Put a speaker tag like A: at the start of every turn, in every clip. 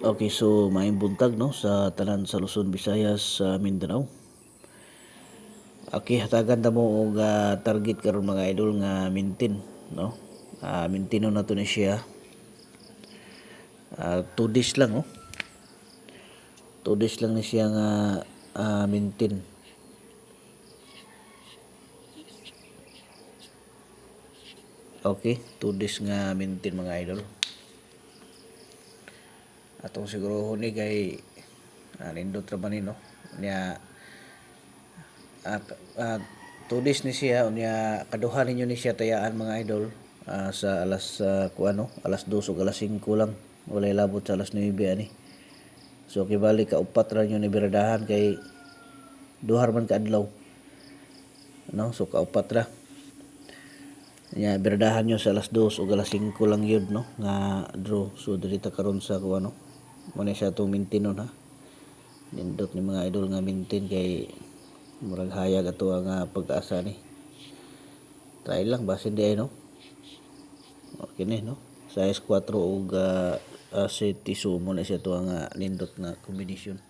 A: Okay, so maayong buntag no sa tanan sa Luzon, Visayas, sa Mindanao. Okay, hatagan ta mo og target karon mga idol nga maintain no. Maintain na to ni siya. 2 days lang oh. 2 days lang ni siya nga maintain. Okay, 2 days nga maintain mga idol. Atong siguro huni kay nindot ra man ni no. Nya 2 days ni siya unya kaduha ninyo ni siya tayaan mga idol sa alas alas 2 ug alas 5 lang, walay labot sa alas 9 ani. So kibali ka upat ra nyo ni biradahan kay duhar man ka adlaw no, so kaupat ra nya biradahan nyo sa alas 2 ug alas 5 lang yun no nga draw. So diri ta karon sa mo na siya itong maintain ha. Nindot ni mga idol nga maintain kay murag hayag ato nga pag-asa ni. Try lang basin di ay no. Okay ni no. Size 4 ug city so mo na siya to nga nindot na kombinasyon.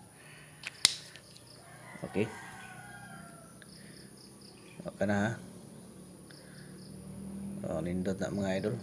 A: Okay. Okay na ha. Nindot na mga idol.